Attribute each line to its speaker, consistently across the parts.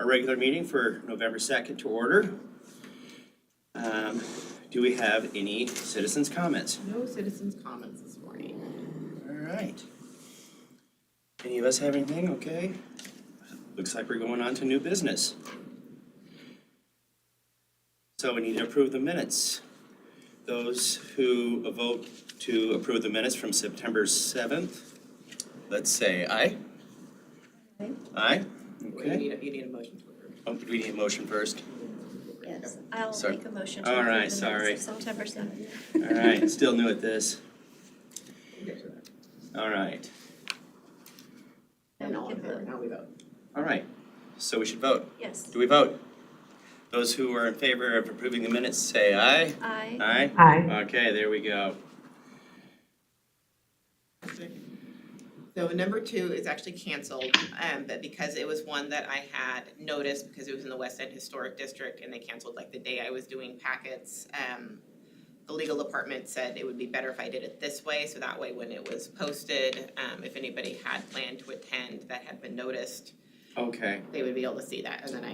Speaker 1: our regular meeting for November 2nd to order. Do we have any citizens' comments?
Speaker 2: No citizens' comments this morning.
Speaker 1: All right. Any of us have anything? Okay. Looks like we're going on to new business. So we need to approve the minutes. Those who vote to approve the minutes from September 7th, let's say aye.
Speaker 3: Aye.
Speaker 1: Aye?
Speaker 2: You
Speaker 1: Okay.
Speaker 2: need a motion to approve.
Speaker 1: Oh, do we need a motion first?
Speaker 3: Yes, I'll
Speaker 1: Sorry.
Speaker 3: make a motion to
Speaker 1: All
Speaker 3: approve the
Speaker 1: right,
Speaker 3: minutes
Speaker 1: sorry.
Speaker 3: of September 7th.
Speaker 1: All right, still new at this.
Speaker 2: We'll get to that.
Speaker 1: All right.
Speaker 2: And all in
Speaker 3: Give
Speaker 2: favor,
Speaker 3: the-
Speaker 2: now we vote.
Speaker 1: All right. So we should vote.
Speaker 3: Yes.
Speaker 1: Do we vote? Those who are in favor of approving the minutes say aye.
Speaker 3: Aye.
Speaker 1: Aye?
Speaker 4: Aye.
Speaker 1: Okay, there we go.
Speaker 2: So number 2 is actually canceled, but because it was one that I had noticed because it was in the West End Historic District and they canceled like the day I was doing packets, the legal department said it would be better if I did it this way, so that way when it was posted, if anybody had planned to attend that had been noticed,
Speaker 1: Okay.
Speaker 2: they would be able to see that, and then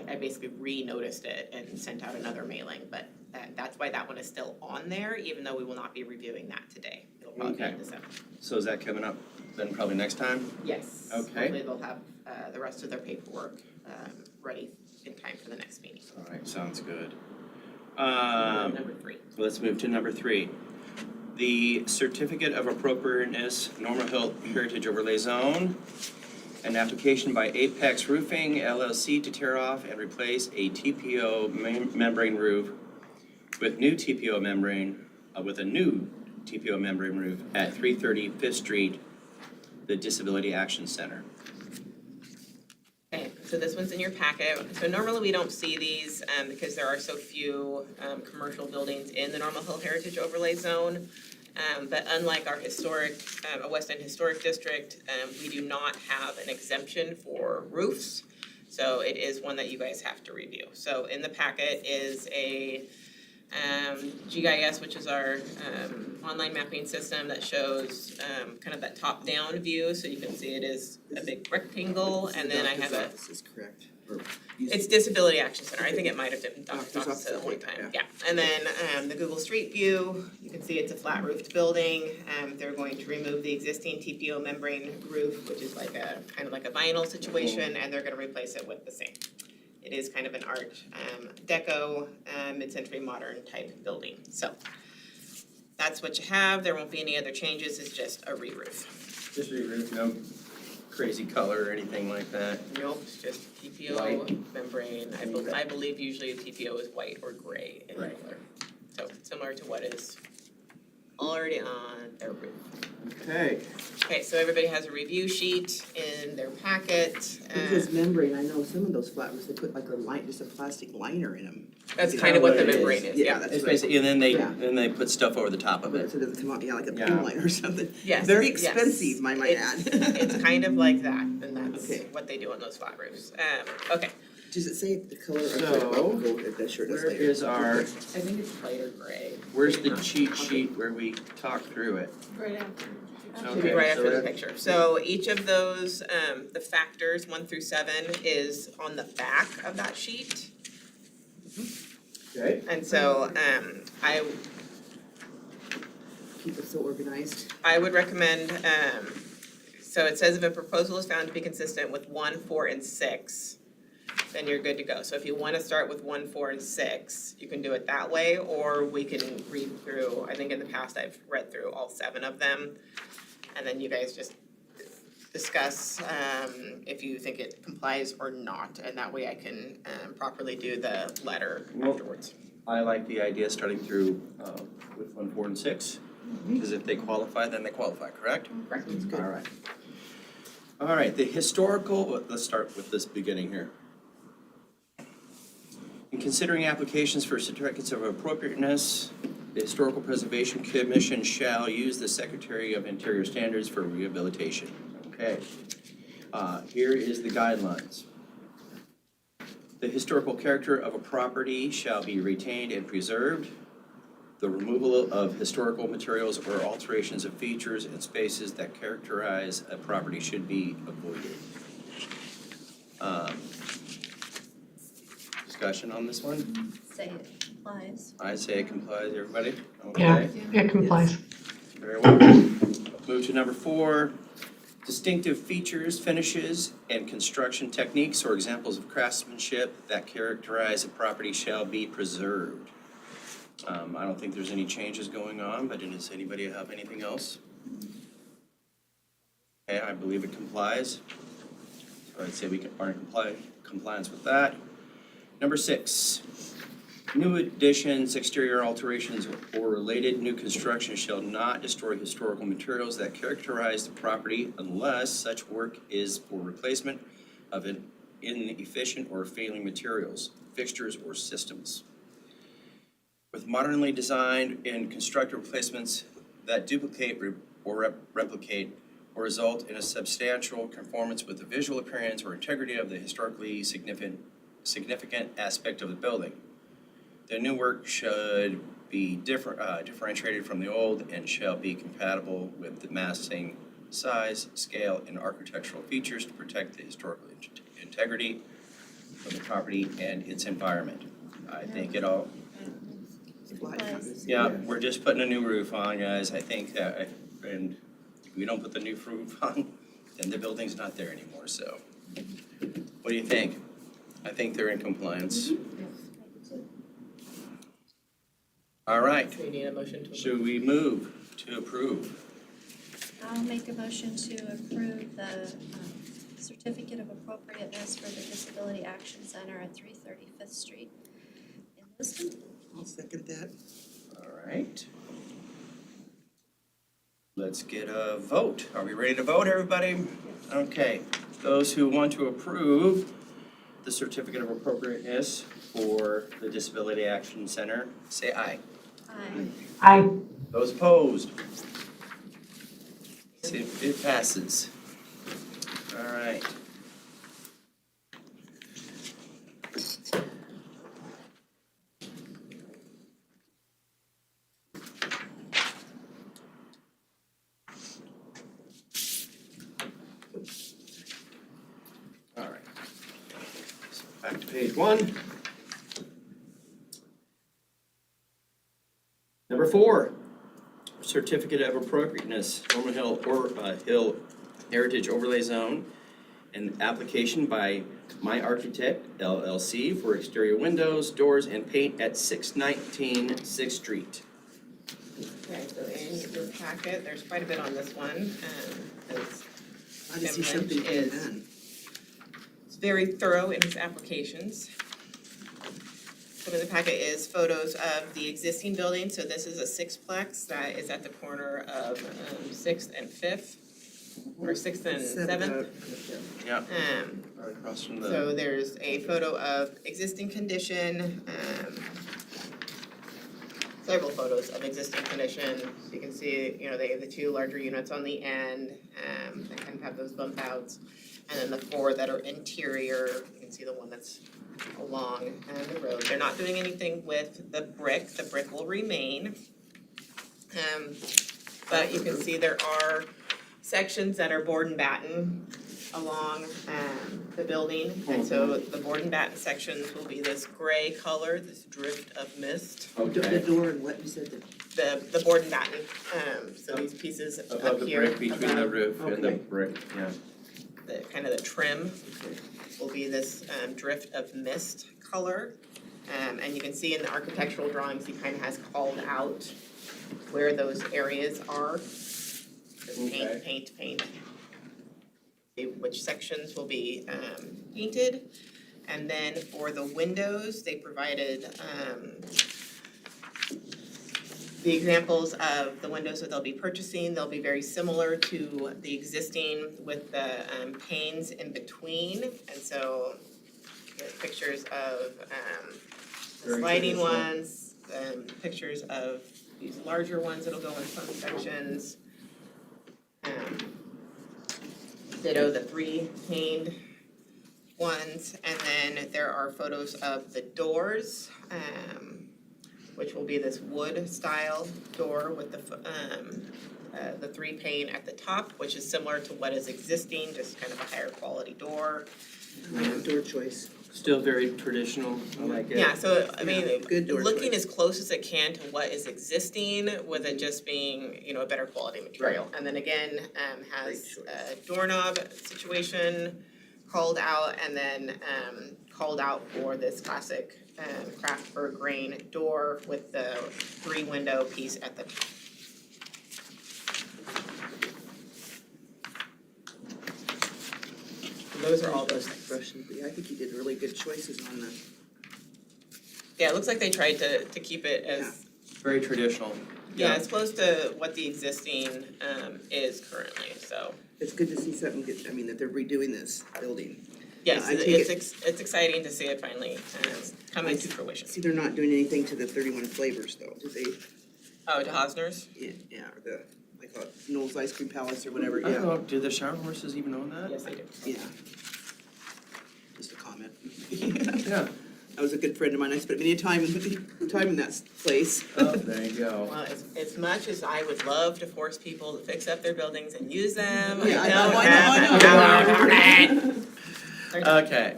Speaker 2: I basically re-noticed it and sent out another mailing, but that's why that one is still on there, even though we will not be reviewing that today. It'll probably be in
Speaker 1: Okay.
Speaker 2: December.
Speaker 1: So is that coming up then probably next time?
Speaker 2: Yes.
Speaker 1: Okay.
Speaker 2: Hopefully they'll have the rest of their paperwork ready in time for the next meeting.
Speaker 1: All right, sounds good.
Speaker 2: Number 3.
Speaker 1: Let's move to number 3. The Certificate of Appropriateness, Normal Hill Heritage Overlay Zone. An application by Apex Roofing LLC to tear off and replace a TPO membrane roof with a new TPO membrane roof at 330 5th Street, the Disability Action Center.
Speaker 2: Okay, so this one's in your packet. So normally we don't see these because there are so few commercial buildings in the Normal Hill Heritage Overlay Zone. But unlike our West End Historic District, we do not have an exemption for roofs. So it is one that you guys have to review. So in the packet is a GIS, which is our online mapping system that shows kind of that top-down view. So you can see it is a big rectangle, and then I have a.
Speaker 5: This is correct.
Speaker 2: It's Disability Action Center. I think it might have been
Speaker 5: Doctor's
Speaker 2: Doc's
Speaker 5: office,
Speaker 2: at one
Speaker 5: yeah.
Speaker 2: time. Yeah, and then the Google Street View, you can see it's a flat roofed building. They're going to remove the existing TPO membrane roof, which is like a kind of like a vinyl situation, and they're gonna replace it with the same. It is kind of an art deco, mid-century modern type building. So that's what you have. There won't be any other changes. It's just a re-roof.
Speaker 1: Just re-roof, no crazy color or anything like that.
Speaker 2: Nope, it's just TPO
Speaker 1: White.
Speaker 2: membrane. I believe usually a TPO is white or gray in
Speaker 1: Right.
Speaker 2: color. So similar to what is already on their roof.
Speaker 1: Okay.
Speaker 2: Okay, so everybody has a review sheet in their packet.
Speaker 5: It says membrane, I know some of those flat roofs, they put like a line, just a plastic liner in them.
Speaker 2: That's
Speaker 1: Is
Speaker 2: kind
Speaker 1: that
Speaker 2: of what
Speaker 1: what
Speaker 2: the
Speaker 1: it is?
Speaker 2: membrane is, yeah.
Speaker 5: That's
Speaker 1: It's
Speaker 5: right.
Speaker 1: basically, and then
Speaker 5: Yeah.
Speaker 1: they put stuff over the top of it.
Speaker 5: So it doesn't come out, yeah, like a
Speaker 1: Yeah.
Speaker 5: pin liner or something.
Speaker 2: Yes,
Speaker 5: Very
Speaker 2: yes.
Speaker 5: expensive, I might add.
Speaker 2: It's kind of like that, and that's
Speaker 5: Okay.
Speaker 2: what they do on those flat roofs. Okay,
Speaker 5: Does it say the color of
Speaker 1: So,
Speaker 5: that shirt is
Speaker 1: Where
Speaker 5: later?
Speaker 1: is our,
Speaker 2: I think it's light or gray.
Speaker 1: where's the cheat sheet where we talk through it?
Speaker 2: Right after.
Speaker 1: Okay,
Speaker 2: Should be right
Speaker 1: so
Speaker 2: after the
Speaker 1: that-
Speaker 2: picture. So each of those, the factors 1 through 7 is on the back of that sheet.
Speaker 1: Okay.
Speaker 2: And so
Speaker 5: Keep it so organized.
Speaker 2: I would recommend, so it says if a proposal is found to be consistent with 1, 4, and 6, then you're good to go. So if you wanna start with 1, 4, and 6, you can do it that way, or we can read through, I think in the past I've read through all 7 of them. And then you guys just discuss if you think it complies or not, and that way I can properly do the letter
Speaker 1: Well-
Speaker 2: afterwards.
Speaker 1: I like the idea starting through with 1, 4, and 6, because if they qualify, then they qualify, correct?
Speaker 2: Correct.
Speaker 1: All right. All right, the historical, let's start with this beginning here. In considering applications for certificates of appropriateness, the Historical Preservation Commission shall use the Secretary of Interior standards for rehabilitation. Okay. Here is the guidelines. The historical character of a property shall be retained and preserved. The removal of historical materials or alterations of features and spaces that characterize a property should be avoided. Discussion on this one?
Speaker 3: Say it applies.
Speaker 1: I say it complies, everybody?
Speaker 4: Yeah,
Speaker 1: Okay,
Speaker 4: it complies.
Speaker 1: very well. Move to number 4. Distinctive features, finishes, and construction techniques or examples of craftsmanship that characterize a property shall be preserved. I don't think there's any changes going on, but does anybody have anything else? Okay, I believe it complies. So I'd say we are in compliance with that. Number 6, new additions, exterior alterations, or related new construction shall not destroy historical materials that characterize the property unless such work is for replacement of inefficient or failing materials, fixtures, or systems. With modernly designed and constructed replacements that duplicate or replicate or result in a substantial conformance with the visual appearance or integrity of the historically significant aspect of the building. The new work should be differentiated from the old and shall be compatible with the massing, size, scale, and architectural features to protect the historical integrity of the property and its environment. I think it all, yeah, we're just putting a new roof on, guys. I think that, and if we don't put the new roof on, then the building's not there anymore, so. What do you think? I think they're in compliance. All right,
Speaker 2: So you need a motion to approve.
Speaker 1: should we move to approve?
Speaker 3: I'll make a motion to approve the certificate of appropriateness for the Disability Action Center at 330 Fifth Street in Lewiston.
Speaker 5: I'll second that.
Speaker 1: All right. Let's get a vote. Are we ready to vote, everybody? Okay, those who want to approve the certificate of appropriateness for the Disability Action Center, say aye.
Speaker 3: Aye.
Speaker 4: Aye.
Speaker 1: Those opposed? It passes. All right. All right. So back to page 1. Number 4, certificate of appropriateness, Norman Hill Hill Heritage Overlay Zone, an application by My Architect LLC for exterior windows, doors, and paint at 619 6th Street.
Speaker 2: Okay, so in your packet, there's quite a bit on this one. It's
Speaker 5: I just see
Speaker 2: Jim Lynch
Speaker 5: something being
Speaker 2: is-
Speaker 5: done.
Speaker 2: It's very thorough in his applications. Some of the packet is photos of the existing building, so this is a sixplex that is at the corner of 6th and 5th, or 6th and 7th.
Speaker 1: Yeah, right across from the.
Speaker 2: So there's a photo of existing condition, several photos of existing condition. So you can see, you know, they have the 2 larger units on the end, that kind of have those bump outs. And then the 4 that are interior, you can see the one that's along the road. They're not doing anything with the brick will remain. But you can see there are sections that are board and batten along the building. And so the board and batten sections will be this gray color, this drift of mist.
Speaker 5: The
Speaker 1: Okay,
Speaker 5: door and what you said,
Speaker 2: The board and batten, so these pieces
Speaker 1: above
Speaker 2: up
Speaker 1: the
Speaker 2: here.
Speaker 1: brick, between the
Speaker 2: above
Speaker 1: roof and the
Speaker 5: Okay.
Speaker 1: brick, yeah.
Speaker 2: the kind of the trim will be this drift of mist color. And you can see in the architectural drawings, he kind of has called out where those areas are. Just
Speaker 1: Okay.
Speaker 2: paint. See which sections will be painted. And then for the windows, they provided the examples of the windows that they'll be purchasing. They'll be very similar to the existing with the panes in between. And so there's pictures of the
Speaker 1: Very
Speaker 2: sliding
Speaker 1: traditional.
Speaker 2: ones, pictures of these larger ones that'll go in some sections. Ditto the 3 paned ones, and then there are photos of the doors, which will be this wood style door with the 3 pane at the top, which is similar to what is existing, just kind of a higher quality door.
Speaker 5: Door choice.
Speaker 1: Still very traditional, I like it.
Speaker 2: Yeah, so I mean,
Speaker 5: Good door
Speaker 2: looking
Speaker 5: choice.
Speaker 2: as close as it can to what is existing with it just being, you know, a better quality material. And then again, has a doorknob situation called out and then called out for this classic craft burr grain door with the 3-window piece at the top. Those are all those things.
Speaker 5: Russian, but yeah, I think you did really good choices on the,
Speaker 2: Yeah, it looks like they tried to keep it as,
Speaker 1: Very traditional.
Speaker 2: yeah, as close to what the existing is currently, so.
Speaker 5: it's good to see something good, I mean, that they're redoing this building.
Speaker 2: Yes,
Speaker 5: I take
Speaker 2: it's exciting to see it finally coming to fruition.
Speaker 5: See, they're not doing anything to the 31 flavors though, do they?
Speaker 2: Oh, to Hosner's?
Speaker 5: Yeah, or the, like Noel's Ice Cream Palace or whatever,
Speaker 1: I don't
Speaker 5: yeah,
Speaker 1: know, do the shower horses even own that?
Speaker 2: Yes, they do.
Speaker 5: yeah. Just a comment.
Speaker 1: Yeah.
Speaker 5: That was a good friend of mine, I spent many time in that place.
Speaker 1: Oh, there you go.
Speaker 2: Well, as much as I would love to force people to fix up their buildings and use them,
Speaker 5: Yeah,
Speaker 2: I
Speaker 5: I know,
Speaker 2: don't
Speaker 5: I know,
Speaker 2: have the
Speaker 5: I know.
Speaker 2: power.
Speaker 1: Okay,
Speaker 5: Okay.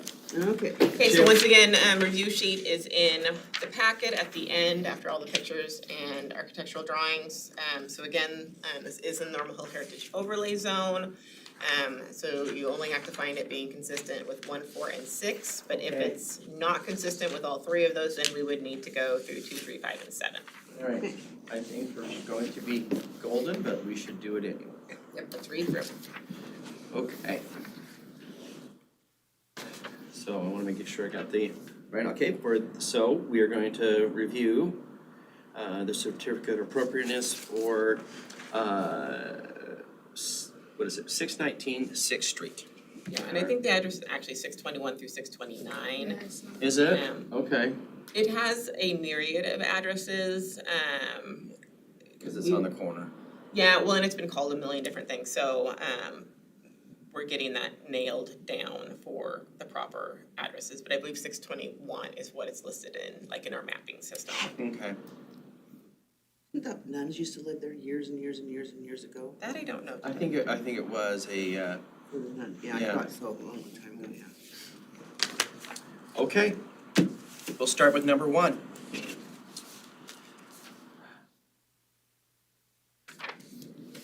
Speaker 2: Okay, so once again, review sheet is in the packet at the end after all the pictures and architectural drawings. So again, this is in the Normal Hill Heritage Overlay Zone. So you only have to find it being consistent with 1, 4, and 6. But if
Speaker 1: Okay.
Speaker 2: it's not consistent with all 3 of those, then we would need to go through 2, 3, 5, and 7.
Speaker 1: all right. I think we're going to be golden, but we should do it anyway.
Speaker 2: Yep, let's read through.
Speaker 1: Okay. So I wanna make sure I got the, right, okay, so we are going to review the certificate of appropriateness for, what is it, 619 6th Street.
Speaker 2: Yeah, and I think the address is actually 621 through 629.
Speaker 1: Is it?
Speaker 2: Yeah.
Speaker 1: Okay,
Speaker 2: It has a myriad of addresses.
Speaker 1: cause it's on the corner.
Speaker 2: Yeah, well, and it's been called a million different things, so we're getting that nailed down for the proper addresses, but I believe 621 is what it's listed in, like in our mapping system.
Speaker 1: Okay.
Speaker 5: I thought nuns used to live there years and years and years and years ago.
Speaker 2: That I don't know.
Speaker 1: I think it was a,
Speaker 5: For the nun, yeah, I
Speaker 1: Yeah.
Speaker 5: thought so, a long time ago, yeah.
Speaker 1: okay. We'll start with number 1.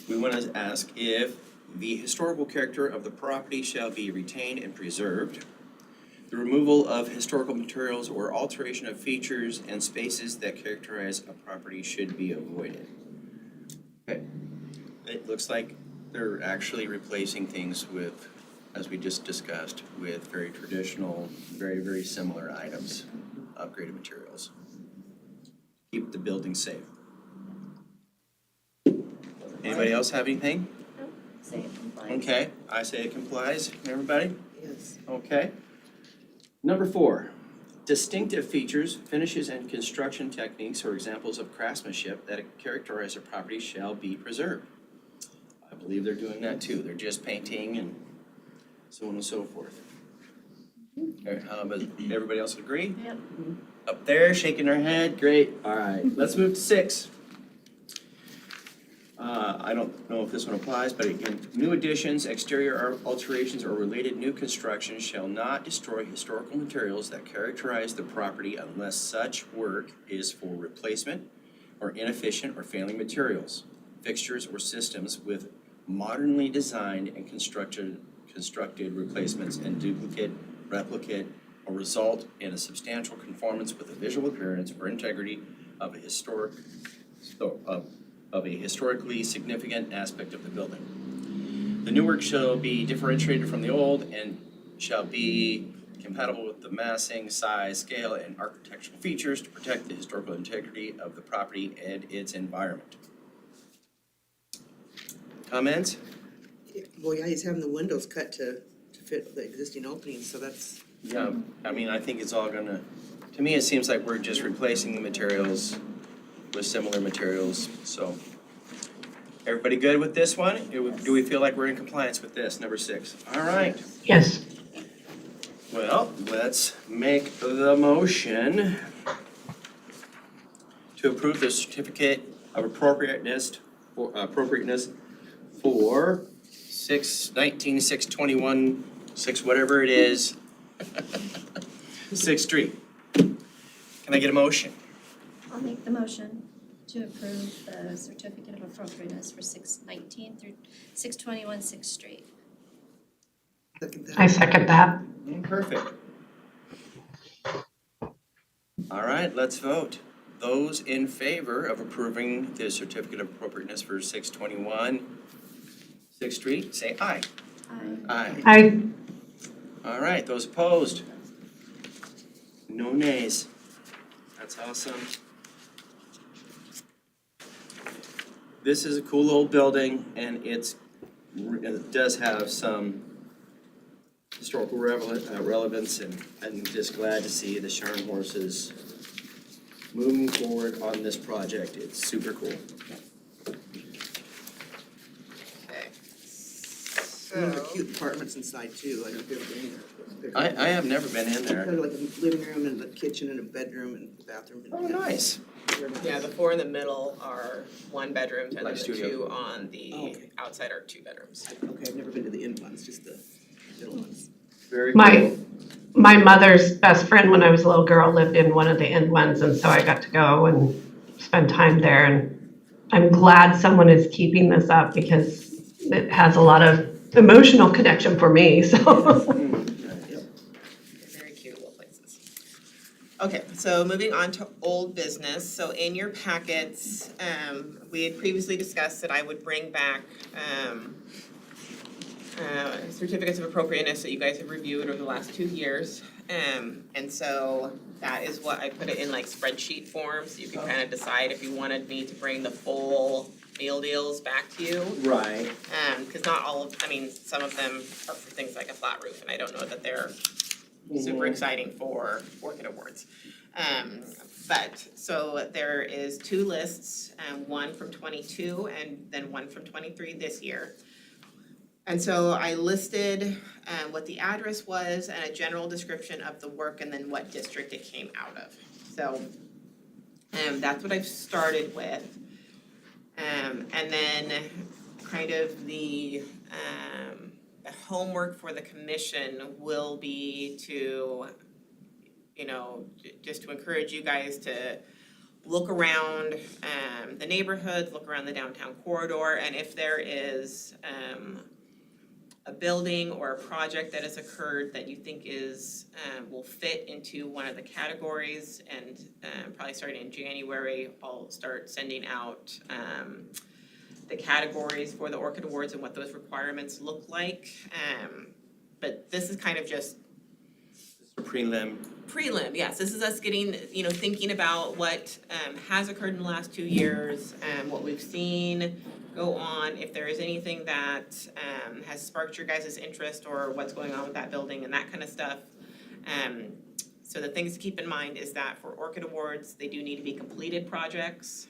Speaker 1: We want to ask if the historical character of the property shall be retained and preserved. The removal of historical materials or alteration of features and spaces that characterize a property should be avoided. Okay. It looks like they're actually replacing things with, as we just discussed, with very traditional, very, very similar items, upgraded materials. Keep the building safe. Anybody else have anything?
Speaker 3: Nope, say it complies.
Speaker 1: Okay, I say it complies, everybody?
Speaker 5: Yes.
Speaker 1: Okay. Number 4, distinctive features, finishes, and construction techniques or examples of craftsmanship that characterize a property shall be preserved. I believe they're doing that too. They're just painting and so on and so forth. But everybody else agree?
Speaker 3: Yep.
Speaker 1: Up there, shaking their head, great. All right, let's move to 6. I don't know if this one applies, but again, new additions, exterior alterations, or related new construction shall not destroy historical materials that characterize the property unless such work is for replacement or inefficient or failing materials, fixtures, or systems with modernly designed and constructed replacements and replicate, or result in a substantial conformance with the visual appearance or integrity of a historically significant aspect of the building. The new work shall be differentiated from the old and shall be compatible with the massing, size, scale, and architectural features to protect the historical integrity of the property and its environment. Comments?
Speaker 5: Well, yeah, he's having the windows cut to fit the existing openings, so that's,
Speaker 1: Yeah, I mean, I think it's all gonna, to me, it seems like we're just replacing the materials with similar materials, so. Everybody good with this one? Do we feel like we're in compliance with this, number 6? All right.
Speaker 4: Yes.
Speaker 1: Well, let's make the motion to approve the certificate of appropriateness for 619, 621, 6 whatever it is, Sixth Street. Can I get a motion?
Speaker 3: I'll make the motion to approve the certificate of appropriateness for 619 through 621 Sixth Street.
Speaker 5: Second that.
Speaker 4: I second that.
Speaker 1: Perfect. All right, let's vote. Those in favor of approving the certificate of appropriateness for 621 Sixth Street, say aye.
Speaker 3: Aye.
Speaker 1: Aye.
Speaker 4: I
Speaker 1: All right, those opposed? No nays. That's awesome. This is a cool old building, and it does have some historical relevance, and I'm just glad to see the Sharn horses moving forward on this project. It's super cool.
Speaker 2: Okay.
Speaker 5: And the
Speaker 2: So,
Speaker 5: cute apartments inside too, I don't know if you've ever been there.
Speaker 1: I have never been in
Speaker 5: Kind
Speaker 1: there.
Speaker 5: of like a living room and a kitchen and a bedroom and a bathroom. and-
Speaker 1: Oh, nice.
Speaker 5: They're nice.
Speaker 2: yeah, the four in the middle are one bedrooms, and then
Speaker 1: Like
Speaker 2: the
Speaker 1: studio.
Speaker 2: two on the
Speaker 5: Oh, okay.
Speaker 2: outside are two bedrooms.
Speaker 5: Okay, I've never been to the end ones, just the middle ones.
Speaker 1: Very cool.
Speaker 4: My mother's best friend when I was a little girl lived in one of the end ones, and so I got to go and spend time there. And I'm glad someone is keeping this up because it has a lot of emotional connection for me, so.
Speaker 2: Very cute little places. Okay, so moving on to old business. So in your packets, we had previously discussed that I would bring back certificates of appropriateness that you guys have reviewed over the last 2 years. And so that is what I put it in like spreadsheet form, so you can kind of decide if you wanted me to bring the full meal deals back to you.
Speaker 1: Right.
Speaker 2: Because not all of, I mean, some of them are for things like a flat roof, and I don't know that they're super exciting for Orchid Awards. But, so there is 2 lists, one from 22 and then one from 23 this year. And so I listed what the address was and a general description of the work and then what district it came out of. So that's what I've started with. And then kind of the homework for the commission will be to, you know, just to encourage you guys to look around the neighborhoods, look around the downtown corridor, and if there is a building or a project that has occurred that you think is will fit into one of the categories, and probably starting in January, I'll start sending out the categories for the Orchid Awards and what those requirements look like. But this is kind of just
Speaker 1: Prelim.
Speaker 2: yes, this is us getting, you know, thinking about what has occurred in the last 2 years, what we've seen go on, if there is anything that has sparked your guys' interest or what's going on with that building and that kind of stuff. So the things to keep in mind is that for Orchid Awards, they do need to be completed projects.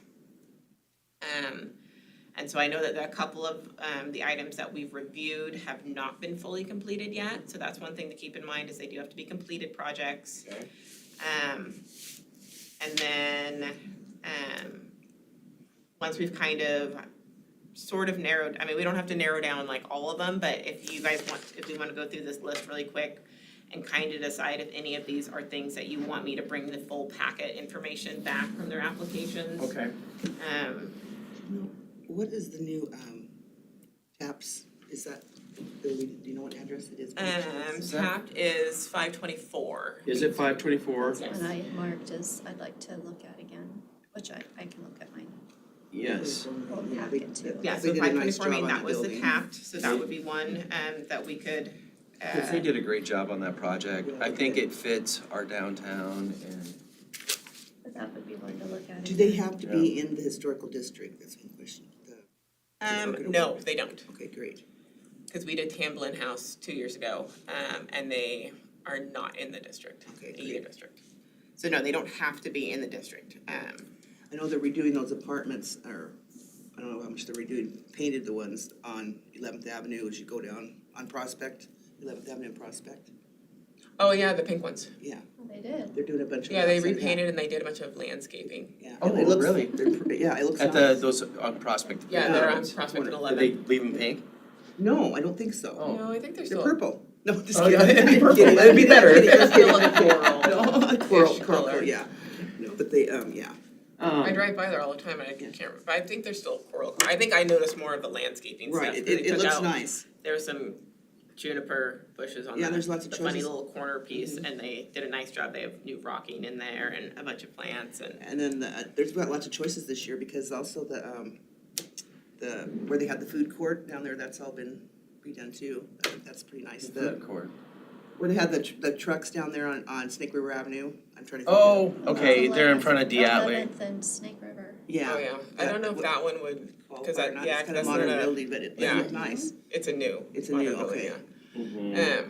Speaker 2: And so I know that a couple of the items that we've reviewed have not been fully completed yet, so that's one thing to keep in mind, is they do have to be completed projects.
Speaker 1: Okay.
Speaker 2: And then once we've kind of sort of narrowed, I mean, we don't have to narrow down like all of them, but if you guys want, if we want to go through this list really quick and kind of decide if any of these are things that you want me to bring the full packet information back from their applications.
Speaker 1: Okay.
Speaker 5: What is the new TAPS, is that, do you know what address it is?
Speaker 2: Tapped is 524.
Speaker 1: Is it 524?
Speaker 3: That's what I had marked as I'd like to look at again, which I can look at mine.
Speaker 1: Yes.
Speaker 3: Well,
Speaker 5: Yeah,
Speaker 3: packet too.
Speaker 2: Yeah,
Speaker 5: They
Speaker 2: so
Speaker 5: did a nice
Speaker 2: 524, I mean,
Speaker 5: job on
Speaker 2: that was the
Speaker 5: building.
Speaker 2: tapped, so that would be one that we could.
Speaker 1: Because they did a great job on that project.
Speaker 5: Yeah,
Speaker 1: I
Speaker 5: they
Speaker 1: think
Speaker 5: did.
Speaker 1: it fits our downtown, and
Speaker 3: But that would be one to look at.
Speaker 5: Do they
Speaker 3: again.
Speaker 5: have to be in the historical district? That's one question. Orchid
Speaker 2: No,
Speaker 5: Awards.
Speaker 2: they don't,
Speaker 5: Okay, great.
Speaker 2: because we did Tamblin House 2 years ago, and they are not in the district,
Speaker 5: Okay,
Speaker 2: either
Speaker 5: great.
Speaker 2: district. So no, they don't have to be in the district.
Speaker 5: I know they're redoing those apartments, or I don't know how much they're redoing, painted the ones on 11th Avenue as you go down on Prospect, 11th Avenue and Prospect.
Speaker 2: Oh, yeah, the pink ones.
Speaker 5: Yeah,
Speaker 3: Oh, they did.
Speaker 5: they're doing a bunch of.
Speaker 2: Yeah, they
Speaker 5: outside-
Speaker 2: repainted and they did a bunch of landscaping.
Speaker 5: Yeah.
Speaker 1: Oh,
Speaker 5: And it looks-
Speaker 1: really?
Speaker 5: Yeah, it looks
Speaker 1: at
Speaker 5: nice.
Speaker 1: those on Prospect.
Speaker 2: Yeah, they're on
Speaker 1: it's
Speaker 2: Prospect and
Speaker 1: wonderful.
Speaker 2: 11.
Speaker 1: Did they leave them pink?
Speaker 5: No, I don't think so.
Speaker 1: Oh.
Speaker 2: No, I think they're
Speaker 5: They're
Speaker 2: still.
Speaker 5: purple. No, just
Speaker 1: Oh,
Speaker 5: kidding.
Speaker 1: yeah, it'd be purple.
Speaker 5: Kidding,
Speaker 1: It'd be better.
Speaker 5: kidding,
Speaker 2: It's still
Speaker 5: kidding.
Speaker 2: a coral.
Speaker 5: No, coral,
Speaker 2: color.
Speaker 5: yeah. No, but they, yeah.
Speaker 2: I drive by there all the time and I can't, but I think there's still coral. I think I noticed more of the landscaping stuff.
Speaker 5: Right,
Speaker 2: They
Speaker 5: it
Speaker 2: took
Speaker 5: looks
Speaker 2: out-
Speaker 5: nice.
Speaker 2: There was some juniper bushes on
Speaker 5: Yeah,
Speaker 2: the
Speaker 5: there's lots of
Speaker 2: the funny
Speaker 5: choices.
Speaker 2: little corner piece, and they did a nice job. They have new rocking in there and a bunch of plants and.
Speaker 5: And then there's got lots of choices this year because also the where they had the food court down there, that's all been redone too. That's pretty nice.
Speaker 1: Food court.
Speaker 5: Where they had the trucks down there on Snake River Avenue. I'm trying to think.
Speaker 1: Oh,
Speaker 5: of-
Speaker 1: okay, they're in front of Diatley.
Speaker 3: 11th and Snake River.
Speaker 5: Yeah.
Speaker 2: Oh, yeah. I don't know if that one would,
Speaker 5: qualify
Speaker 2: because
Speaker 5: or
Speaker 2: that,
Speaker 5: not.
Speaker 2: yeah,
Speaker 5: It's
Speaker 2: because
Speaker 5: kind of
Speaker 2: that's not
Speaker 5: modern
Speaker 2: a,
Speaker 5: building, but it
Speaker 2: yeah.
Speaker 5: looked nice.
Speaker 2: it's a new.
Speaker 5: It's a new,
Speaker 2: modern building,
Speaker 5: okay.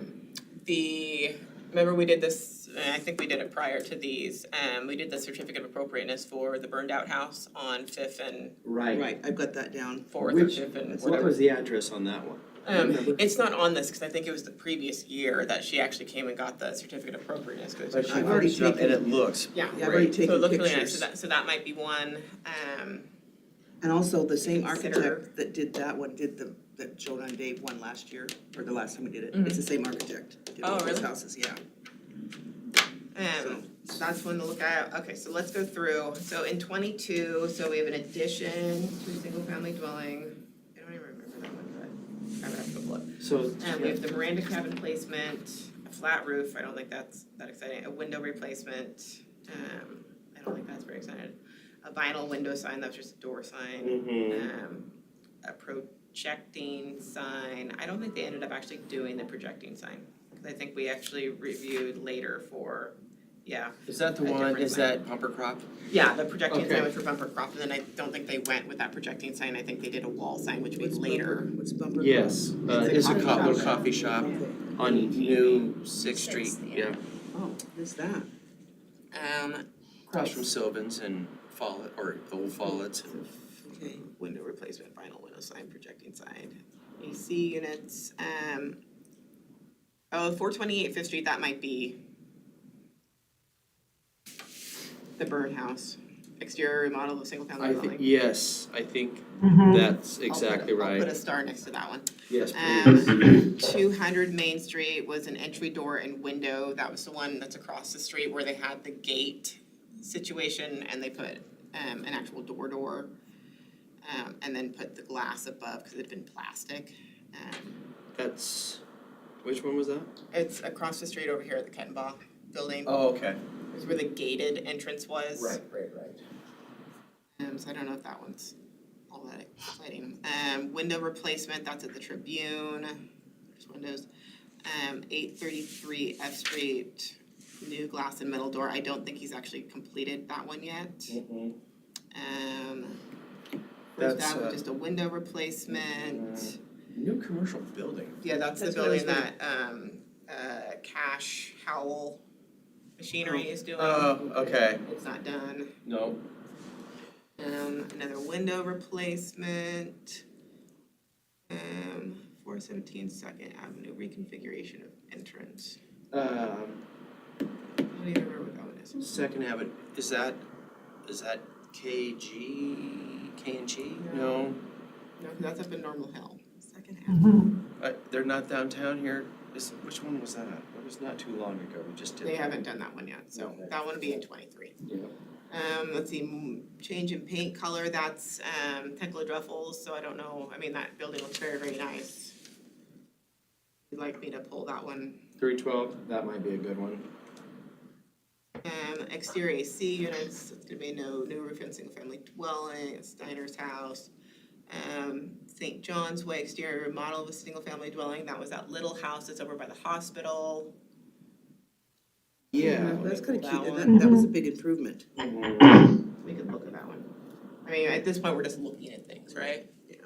Speaker 2: yeah. Remember we did this, I think we did it prior to these, we did the certificate of appropriateness for the burned out house on Fifth and
Speaker 5: Right, I've got that down.
Speaker 2: Fourth or
Speaker 6: Which-
Speaker 2: Fifth and
Speaker 6: What
Speaker 2: whatever.
Speaker 6: was the address on that one?
Speaker 2: It's not on this, because I think it was the previous year that she actually came and got the certificate of appropriateness, because
Speaker 1: But
Speaker 2: it's
Speaker 1: she
Speaker 5: I've already
Speaker 1: already, and
Speaker 5: taken-
Speaker 1: it looks
Speaker 2: yeah,
Speaker 5: Yeah, I've already
Speaker 1: great.
Speaker 2: so it
Speaker 5: taken
Speaker 2: looked really nice,
Speaker 5: pictures.
Speaker 2: so that might be one,
Speaker 5: And also the same
Speaker 2: Consider-
Speaker 5: architect that did that one, did that Jonah and Dave one last year, or the last time we did it.
Speaker 2: Mhm.
Speaker 5: It's the same architect. Did
Speaker 2: Oh,
Speaker 5: both those
Speaker 2: really?
Speaker 5: houses, yeah.
Speaker 2: So that's one to look at. Okay, so let's go through. So in 22, so we have an addition to a single-family dwelling. I don't even remember that one, but I would have to look.
Speaker 6: So,
Speaker 2: We have the Miranda cabin placement, a flat roof. I don't think that's that exciting. A window replacement. I don't think that's very exciting. A vinyl window sign. That's just a door sign.
Speaker 1: Mhm.
Speaker 2: A projecting sign. I don't think they ended up actually doing the projecting sign. Because I think we actually reviewed later for, yeah.
Speaker 1: Is that the
Speaker 2: A
Speaker 1: one,
Speaker 2: different
Speaker 1: is
Speaker 2: sign.
Speaker 1: that bumper crop?
Speaker 2: Yeah, the projecting
Speaker 1: Okay.
Speaker 2: sign was for bumper crop, and then I don't think they went with that projecting sign. I think they did a wall sign, which we
Speaker 5: What's
Speaker 2: later.
Speaker 5: Bumper- What's bumper?
Speaker 1: Yes, it's a
Speaker 2: coffee
Speaker 1: little
Speaker 2: shop.
Speaker 1: coffee shop
Speaker 5: Okay.
Speaker 1: on New Sixth Street,
Speaker 3: Sixth, yeah.
Speaker 1: yeah.
Speaker 5: Oh, what's that?
Speaker 1: Across from Sylvan's and Follett, or Old Follett's.
Speaker 5: Okay.
Speaker 2: Window replacement, vinyl window sign, projecting sign, AC units, 428 Fifth Street, that might be the burn house, exterior remodel of a single family
Speaker 1: I
Speaker 2: dwelling.
Speaker 1: think, yes, I think
Speaker 4: Mhm.
Speaker 1: that's exactly
Speaker 2: I'll put
Speaker 1: right.
Speaker 2: a star next to that one.
Speaker 1: Yes, please.
Speaker 2: 200 Main Street was an entry door and window. That was the one that's across the street where they had the gate situation and they put an actual door, and then put the glass above because it had been plastic.
Speaker 1: That's, which one was that?
Speaker 2: It's across the street over here at the Kettenbach building.
Speaker 1: Oh, okay.
Speaker 2: It's where the gated entrance was.
Speaker 1: Right.
Speaker 2: So I don't know if that one's all that exciting. Window replacement, that's at the Tribune. There's windows. 833 F Street, new glass and metal door. I don't think he's actually completed that one yet. First
Speaker 1: That's,
Speaker 2: that was just a window replacement.
Speaker 1: New commercial building.
Speaker 2: Yeah, that's the
Speaker 5: That's what I was
Speaker 2: building that Cash Howell Machinery is doing.
Speaker 1: Oh, okay,
Speaker 2: It's not done.
Speaker 1: no.
Speaker 2: Another window replacement. 417 Second Avenue reconfiguration of entrance. I don't even remember what that one is.
Speaker 1: Second Avenue, is that K&G? No,
Speaker 2: No, 'cause that's up in Normal Hill. Second Avenue.
Speaker 1: they're not downtown here. Which one was that? It was not too long ago, we just did.
Speaker 2: They haven't done that one yet, so
Speaker 1: Okay.
Speaker 2: that one will be in 23.
Speaker 1: Yeah.
Speaker 2: Let's see, change in paint color, that's Tekla Druffels, so I don't know, I mean, that building looks very, very nice. You'd like me to pull that one.
Speaker 1: 312, that might be a good one.
Speaker 2: Exterior AC units, it's gonna be no new roof and single family dwelling, Steiner's house. St. John's Way exterior remodel of a single family dwelling, that was that little house that's over by the hospital.
Speaker 1: Yeah.
Speaker 5: That's kind of
Speaker 2: That
Speaker 5: cute,
Speaker 2: one.
Speaker 5: and that was a big improvement.
Speaker 2: We could look at that one. I mean, at this point, we're just looking at things, right?
Speaker 5: Yeah.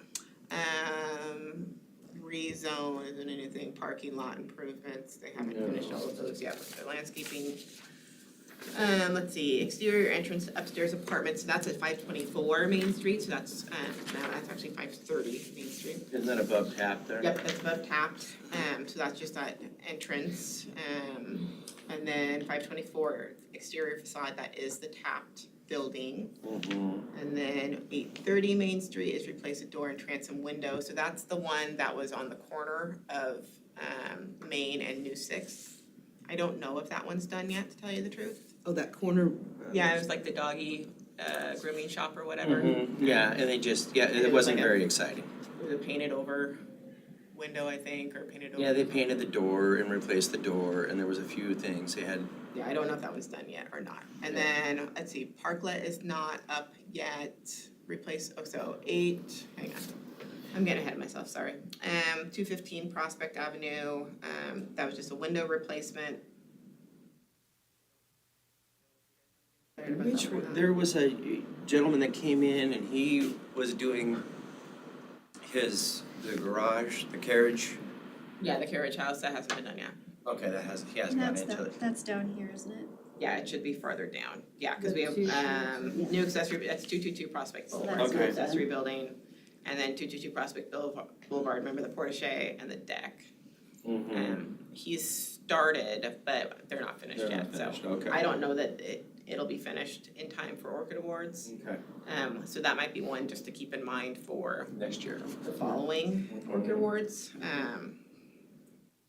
Speaker 2: Rezone isn't anything, parking lot improvements, they haven't
Speaker 1: No.
Speaker 2: finished all of those yet, with the landscaping. Let's see, exterior entrance to upstairs apartments, that's at 524 Main Street, so that's, no, that's actually 530 Main Street.
Speaker 1: Isn't that above tap there?
Speaker 2: Yep, that's above tapped, so that's just that entrance, and then 524 exterior facade, that is the tapped building. And then 830 Main Street is replace a door and transom window, so that's the one that was on the corner of Main and New Sixth. I don't know if that one's done yet, to tell you the truth.
Speaker 5: Oh, that corner.
Speaker 2: Yeah, it was like the doggy grooming shop or whatever.
Speaker 1: Yeah, and they just, yeah, it
Speaker 2: It was
Speaker 1: wasn't
Speaker 2: like a-
Speaker 1: very exciting.
Speaker 2: It was a painted over window, I think, or painted over.
Speaker 1: Yeah, they painted the door and replaced the door, and there was a few things they had.
Speaker 2: Yeah, I don't know if that one's done yet or not. And then, let's see, Parklet is not up yet. Hang on. I'm getting ahead of myself, sorry. 215 Prospect Avenue, that was just a window replacement.
Speaker 1: There was a gentleman that came in and he was doing the garage, the carriage.
Speaker 2: Yeah, the carriage house, that hasn't been done yet.
Speaker 1: Okay, he hasn't
Speaker 3: And
Speaker 1: gone
Speaker 3: that's
Speaker 1: into it.
Speaker 3: that's down here, isn't it?
Speaker 2: Yeah, it should be farther down. Yeah, because
Speaker 6: The
Speaker 2: we have,
Speaker 6: two- yeah.
Speaker 2: new accessory, that's 222 Prospect
Speaker 3: So
Speaker 2: Boulevard,
Speaker 3: that's
Speaker 2: new
Speaker 1: Okay.
Speaker 2: accessory building. And then 222 Prospect Boulevard, remember the portiche and the deck. He's started, but they're not finished
Speaker 1: They're not
Speaker 2: yet, so.
Speaker 1: finished, okay.
Speaker 2: I don't know that it'll be finished in time for Orchid Awards.
Speaker 1: Okay,
Speaker 2: So that might be one just to keep in mind for
Speaker 1: next year.
Speaker 2: the following Orchid Awards.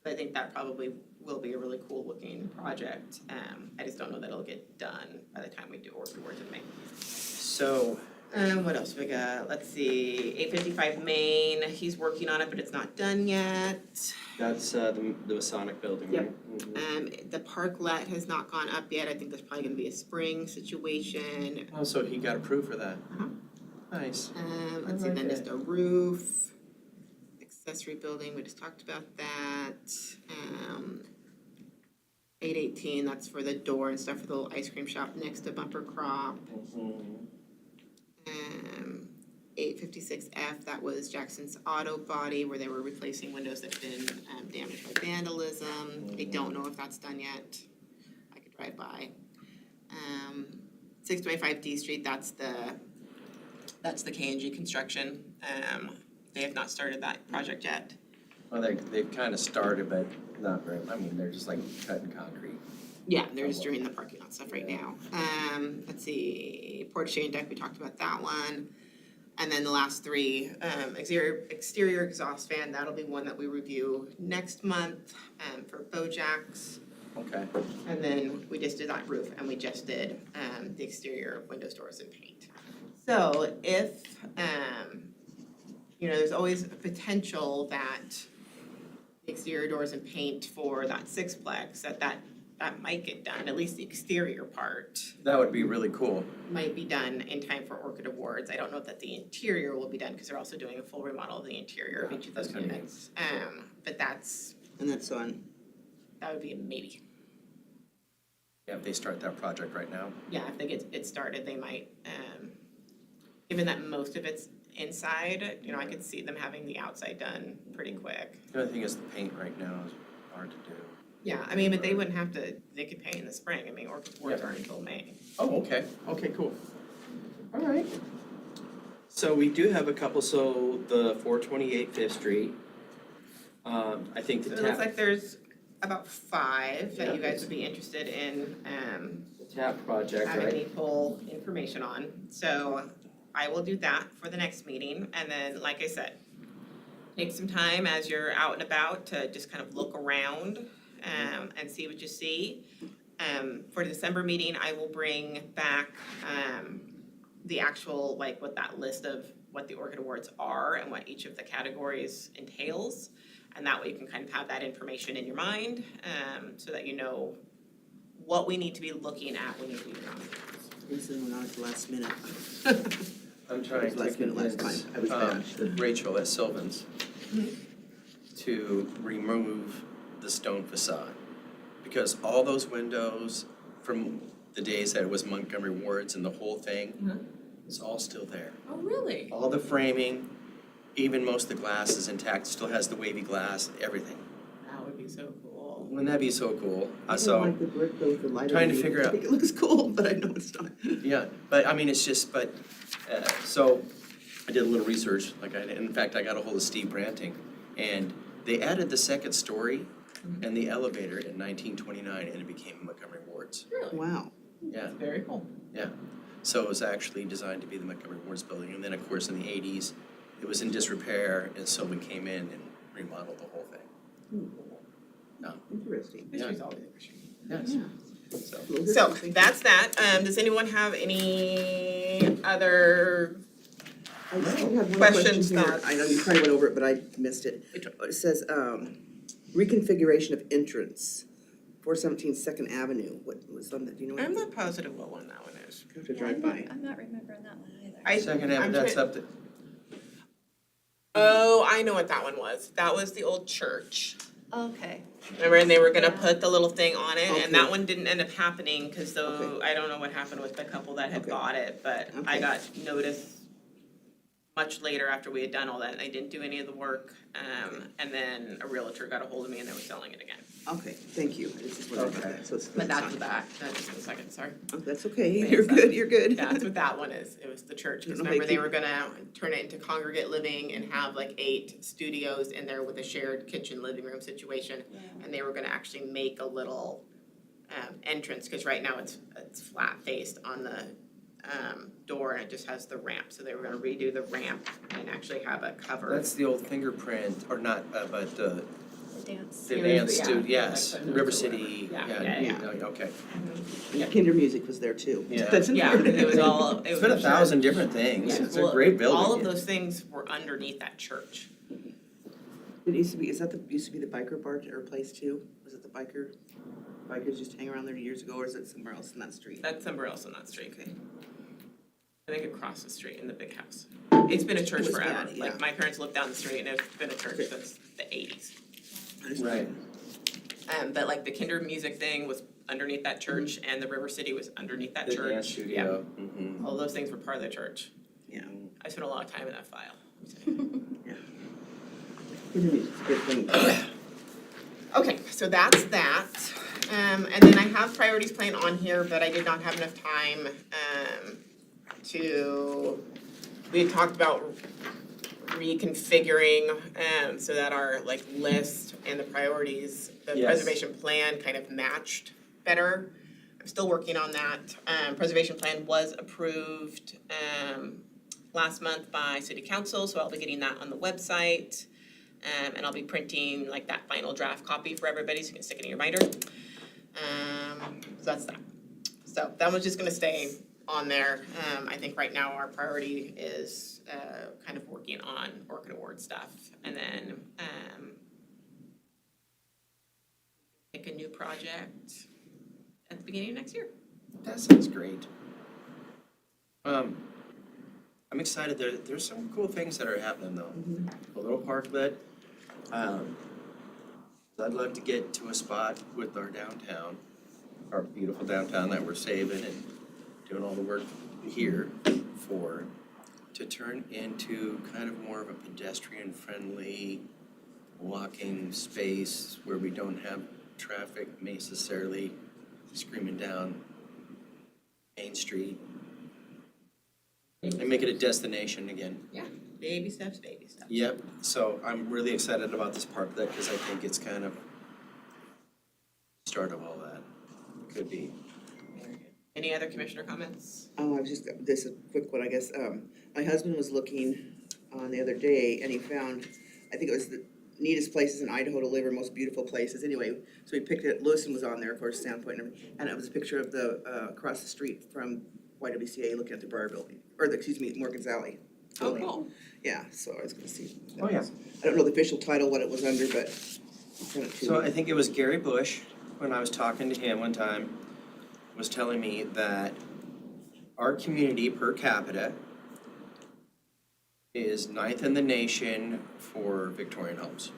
Speaker 2: But I think that probably will be a really cool looking project. I just don't know that it'll get done by the time we do Orchid Awards in May.
Speaker 1: So,
Speaker 2: What else we got? Let's see, 855 Main, he's working on it, but it's not done yet.
Speaker 1: that's the Masonic building,
Speaker 2: Yep.
Speaker 1: right? Mhm.
Speaker 2: The parklet has not gone up yet. I think there's probably gonna be a spring situation.
Speaker 1: Oh, so he got approved for that?
Speaker 2: Uh-huh.
Speaker 1: Nice.
Speaker 2: Let's see, then just a roof, accessory building, we just talked about that. 818, that's for the door and stuff for the little ice cream shop next to Bumper Crop. 856F, that was Jackson's Auto Body where they were replacing windows that had been damaged by vandalism. I don't know if that's done yet. I could drive by. 625 D Street, that's the K&G construction. They have not started that project yet.
Speaker 1: Well, they've kind of started, but not very, I mean, they're just like cutting concrete.
Speaker 2: Yeah, they're just doing the parking lot stuff right now. Let's see, portiche and deck, we talked about that one. And then the last three, exterior exhaust fan, that'll be one that we review next month, for Bojack's.
Speaker 1: Okay.
Speaker 2: And then we just did that roof and we just did, the exterior windows, doors and paint. So if, there's always a potential that the exterior doors and paint for that sixplex, that might get done, at least the exterior part
Speaker 1: That would be really cool.
Speaker 2: might be done in time for Orchid Awards. I don't know that the interior will be done, because they're also doing a full remodel of the interior of each of those
Speaker 1: That's gonna be-
Speaker 2: units. But
Speaker 5: And that's on,
Speaker 2: that would be a maybe.
Speaker 1: Yeah, if they start that project right now.
Speaker 2: Yeah, if they get it started, they might, given that most of it's inside, I could see them having the outside done pretty quick.
Speaker 1: The only thing is the paint right now is hard to do.
Speaker 2: Yeah, I mean, but they wouldn't have to, they could paint in the spring. I mean, Orchid Awards
Speaker 1: Yeah.
Speaker 2: aren't until May.
Speaker 1: Oh, okay, cool. All right. So we do have a couple, so the 428 Fifth Street. I think
Speaker 2: So
Speaker 1: the
Speaker 2: it looks
Speaker 1: tap,
Speaker 2: like there's about 5 that
Speaker 1: Yeah,
Speaker 2: you guys would be interested in,
Speaker 1: the tap project,
Speaker 2: having
Speaker 1: right?
Speaker 2: me pull information on. So I will do that for the next meeting, and then, like I said, take some time as you're out and about to just kind of look around, and see what you see. For the December meeting, I will bring back, the actual, like, what that list of what the Orchid Awards are and what each of the categories entails. And that way you can kind of have that information in your mind, so that you know what we need to be looking at when you do your nominations.
Speaker 5: this is not at the last minute.
Speaker 1: I'm trying
Speaker 5: It was
Speaker 1: to
Speaker 5: last minute last
Speaker 1: convince
Speaker 5: time. I was bad.
Speaker 1: Rachel at Sylvan's to remove the stone facade. Because all those windows from the days that it was Montgomery Ward's and the whole thing is all still there.
Speaker 2: Oh, really?
Speaker 1: All the framing, even most of the glass is intact, still has the wavy glass, everything.
Speaker 2: That would be so cool.
Speaker 1: Wouldn't that be so cool?
Speaker 5: I don't
Speaker 1: So,
Speaker 5: like the brick though with the light.
Speaker 1: trying to
Speaker 5: underneath.
Speaker 1: figure
Speaker 5: I
Speaker 1: out-
Speaker 5: think it looks cool, but I know it's not.
Speaker 1: yeah, but I mean, it's just, so I did a little research, in fact, I got a hold of Steve Branting, and they added the second story and the elevator in 1929, and it became Montgomery Ward's.
Speaker 2: Really?
Speaker 5: Wow.
Speaker 1: Yeah,
Speaker 2: Very cool.
Speaker 1: so it was actually designed to be the Montgomery Ward's building, and then, of course, in the 80s, it was in disrepair, and Sylvan came in and remodeled the whole thing.
Speaker 5: Interesting.
Speaker 2: History's always interesting.
Speaker 1: Yes.
Speaker 2: So that's that. Does anyone have any other?
Speaker 5: I have one
Speaker 2: Questions,
Speaker 5: question here.
Speaker 2: thoughts?
Speaker 5: I know you probably went over it, but I missed it. It says, reconfiguration of entrance, 417 Second Avenue. What was on that, do you know?
Speaker 2: I'm not positive what one that one is.
Speaker 5: Have to
Speaker 3: Yeah,
Speaker 5: drive by.
Speaker 3: I'm not remembering that one either.
Speaker 1: Second Avenue,
Speaker 2: I'm
Speaker 1: that's
Speaker 2: trying-
Speaker 1: up to,
Speaker 2: Oh, I know what that one was. That was the old church.
Speaker 3: Okay,
Speaker 2: Remember, and they were gonna
Speaker 3: Yeah.
Speaker 2: put the little thing on it, and that
Speaker 5: Okay.
Speaker 2: one didn't end up happening, cause though,
Speaker 5: Okay.
Speaker 2: I don't know what happened with the couple that had
Speaker 5: Okay.
Speaker 2: bought it, but I
Speaker 5: Okay.
Speaker 2: got notice much later after we had done all that, and I didn't do any of the work, and then a realtor got a hold of me and they were selling it again.
Speaker 5: Okay, thank you. I just wondered about
Speaker 1: Okay.
Speaker 5: that, so it's.
Speaker 2: But that's what that, just a second, sorry.
Speaker 5: Oh, that's okay,
Speaker 2: Thanks,
Speaker 5: you're good, you're good.
Speaker 2: Yeah, that's what that one is. It was the church, cause
Speaker 5: No,
Speaker 2: remember
Speaker 5: thank
Speaker 2: they
Speaker 5: you.
Speaker 2: were gonna turn it into congregate living and have like 8 studios in there with a shared kitchen, living room situation. And they were gonna actually make a little entrance, cause right now it's flat faced on the door and it just has the ramp. So they were gonna redo the ramp and actually have a cover.
Speaker 1: that's the old fingerprint, or not, but
Speaker 3: the dance.
Speaker 1: the
Speaker 2: Yeah,
Speaker 1: dance
Speaker 2: yeah,
Speaker 1: studio, yes,
Speaker 2: like the-
Speaker 1: River City,
Speaker 2: Yeah,
Speaker 1: yeah,
Speaker 2: yeah,
Speaker 1: okay.
Speaker 5: And Kinder Music was there too.
Speaker 1: Yeah.
Speaker 5: That's
Speaker 2: Yeah,
Speaker 5: important.
Speaker 2: it was all, it
Speaker 1: It's
Speaker 2: was
Speaker 1: been
Speaker 2: a
Speaker 1: a thousand different things,
Speaker 2: Yeah,
Speaker 1: it's a
Speaker 2: well,
Speaker 1: great building.
Speaker 2: all of those things were underneath that church.
Speaker 5: It used to be, used to be the biker bar or place too? Was it the bikers just hang around there years ago, or is it somewhere else in that street?
Speaker 2: That's somewhere else on that street.
Speaker 5: Okay.
Speaker 2: I think across the street in the big house. It's been a church
Speaker 5: It was
Speaker 2: forever.
Speaker 5: bad, yeah.
Speaker 2: Like my parents lived down the street and it's been a church since the 80s.
Speaker 1: Right,
Speaker 2: But like the Kinder Music thing was underneath that church and the River City was underneath that
Speaker 1: the
Speaker 2: church.
Speaker 1: dance studio, mhm.
Speaker 2: Yeah, all those things were part of the church.
Speaker 5: Yeah.
Speaker 2: I spent a lot of time in that file.
Speaker 5: Kinder Music's a good thing.
Speaker 2: Okay, so that's that. And then I have priorities plan on here, but I did not have enough time we had talked about reconfiguring so that our like list and the priorities, the
Speaker 1: Yes.
Speaker 2: preservation plan kind of matched better. I'm still working on that. Preservation plan was approved last month by city council, so I'll be getting that on the website. And I'll be printing like that final draft copy for everybody, so you can stick it in your binder. So that's that. So that one's just gonna stay on there. I think right now our priority is kind of working on Orchid Award stuff. And then pick a new project at the beginning of next year.
Speaker 1: That sounds great. I'm excited, there's some cool things that are happening though. A little parklet. I'd love to get to a spot with our downtown, our beautiful downtown that we're saving and doing all the work here for, to turn into kind of more of a pedestrian-friendly walking space where we don't have traffic necessarily screaming down Main Street. And make it a destination again.
Speaker 2: Yeah, baby steps, baby steps.
Speaker 1: Yep, so I'm really excited about this parklet because I think it's kind of start of all that. Could be.
Speaker 2: Very good. Any other commissioner comments?
Speaker 5: Oh, I was just, this is a quick one, I guess. My husband was looking on the other day and he found, I think it was the neatest places in Idaho to live or most beautiful places. Anyway, so he picked it, Lewiston was on there, of course, Sandpoint, and it was a picture of the, across the street from YWCA looking at the Briar Building, or the, excuse me, Morgan's Alley.
Speaker 2: Oh,
Speaker 5: building.
Speaker 2: cool.
Speaker 5: Yeah, so I was gonna see.
Speaker 1: Oh, yeah.
Speaker 5: I don't know the official title, what it was under, but he sent it to
Speaker 1: So
Speaker 5: me.
Speaker 1: I think it was Gary Bush, when I was talking to him one time, was telling me that our community per capita is 9th in the nation for Victorian homes.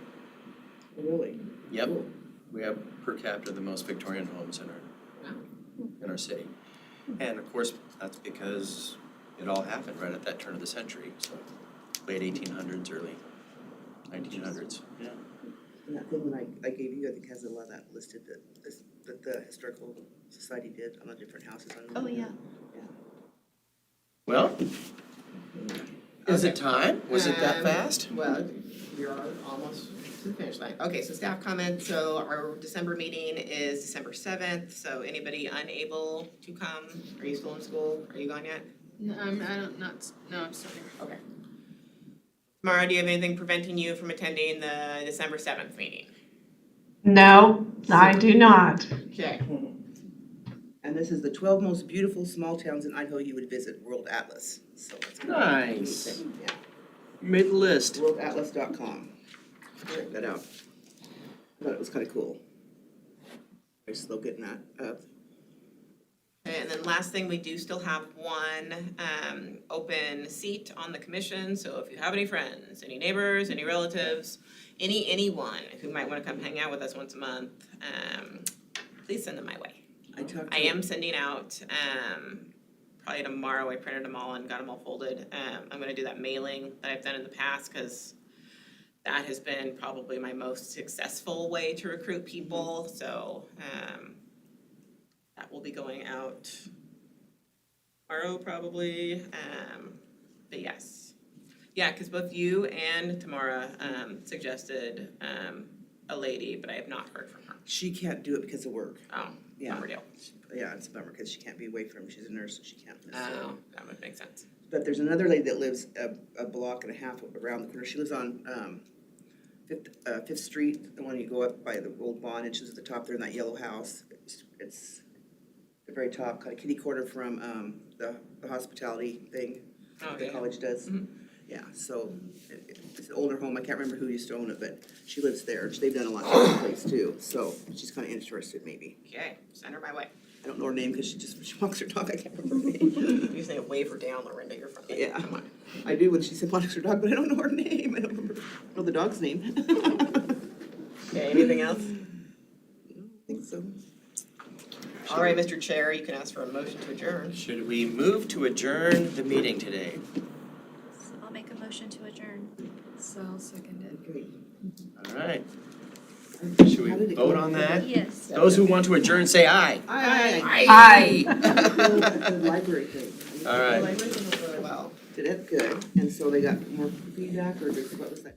Speaker 5: Really?
Speaker 1: Yep,
Speaker 5: Cool.
Speaker 1: we have per capita the most Victorian homes in our city. And of course, that's because it all happened right at that turn of the century, so late 1800s, early 1900s, yeah.
Speaker 5: And that thing when I gave you, I think has a lot of that listed that the Historical Society did on the different houses.
Speaker 3: Oh, yeah.
Speaker 1: Well, is it
Speaker 2: Okay.
Speaker 1: time? Was it that fast?
Speaker 2: Well, we are almost to the finish line. Okay, so staff comments, so our December meeting is December 7th, so anybody unable to come, are you still in school? Are you gone yet?
Speaker 6: No, I'm still here.
Speaker 2: Okay. Mara, do you have anything preventing you from attending the December 7th meeting?
Speaker 4: No, I do not.
Speaker 2: Okay.
Speaker 5: And this is the 12 most beautiful small towns in Idaho you would visit, World Atlas. So it's kind of
Speaker 1: Nice.
Speaker 5: yeah,
Speaker 1: You made the list.
Speaker 5: worldatlas.com. Check that out. I thought it was kind of cool. They're still getting that up.
Speaker 2: Okay, and then last thing, we do still have one open seat on the commission, so if you have any friends, any neighbors, any relatives, anyone who might wanna come hang out with us once a month, please send them my way. I am sending out, probably tomorrow, I printed them all and got them all folded. I'm gonna do that mailing that I've done in the past, cause that has been probably my most successful way to recruit people, so, that will be going out tomorrow probably, but yes. Yeah, cause both you and Tamara, suggested, a lady, but I have not heard from her.
Speaker 5: She can't do it because of work.
Speaker 2: Oh,
Speaker 5: Yeah.
Speaker 2: bummer deal.
Speaker 5: Yeah, it's a bummer because she can't be away from, she's a nurse, so she can't necessarily.
Speaker 2: Oh, that would make sense.
Speaker 5: But there's another lady that lives a block and a half around the corner. She lives on Fifth Street, the one you go up by the old bond, and she's at the top there in that yellow house. It's the very top, kind of kitty corner from the hospitality thing
Speaker 2: Oh,
Speaker 5: the
Speaker 2: yeah.
Speaker 5: college does.
Speaker 2: Mhm.
Speaker 5: Yeah, so it's an older home. I can't remember who used to own it, but she lives there. They've done a lot to the place too, so she's kind of interested maybe.
Speaker 2: Okay, send her my way.
Speaker 5: I don't know her name because she walks her dog. I can't remember her name.
Speaker 2: You just need to wave her down, Lorinda, you're friendly.
Speaker 5: Yeah.
Speaker 2: Come on.
Speaker 5: I do when she said walks her dog, but I don't know her name. I don't know the dog's name.
Speaker 2: Okay, anything else?
Speaker 5: I don't think so.
Speaker 2: All right, Mr. Chair, you can ask for a motion to adjourn.
Speaker 1: Should we move to adjourn the meeting today?
Speaker 3: So I'll make a motion to adjourn.
Speaker 6: So I'll second it.
Speaker 5: Great.
Speaker 1: All right. Should
Speaker 5: How did
Speaker 1: we
Speaker 5: it
Speaker 1: vote
Speaker 5: go?
Speaker 1: on that?
Speaker 3: Yes.
Speaker 1: Those who want to adjourn, say aye.
Speaker 5: Aye.
Speaker 4: Aye.
Speaker 5: The library thing.
Speaker 1: All right.
Speaker 2: The library went really well.
Speaker 5: Did it? Good. And so they got more feedback or just, what was that?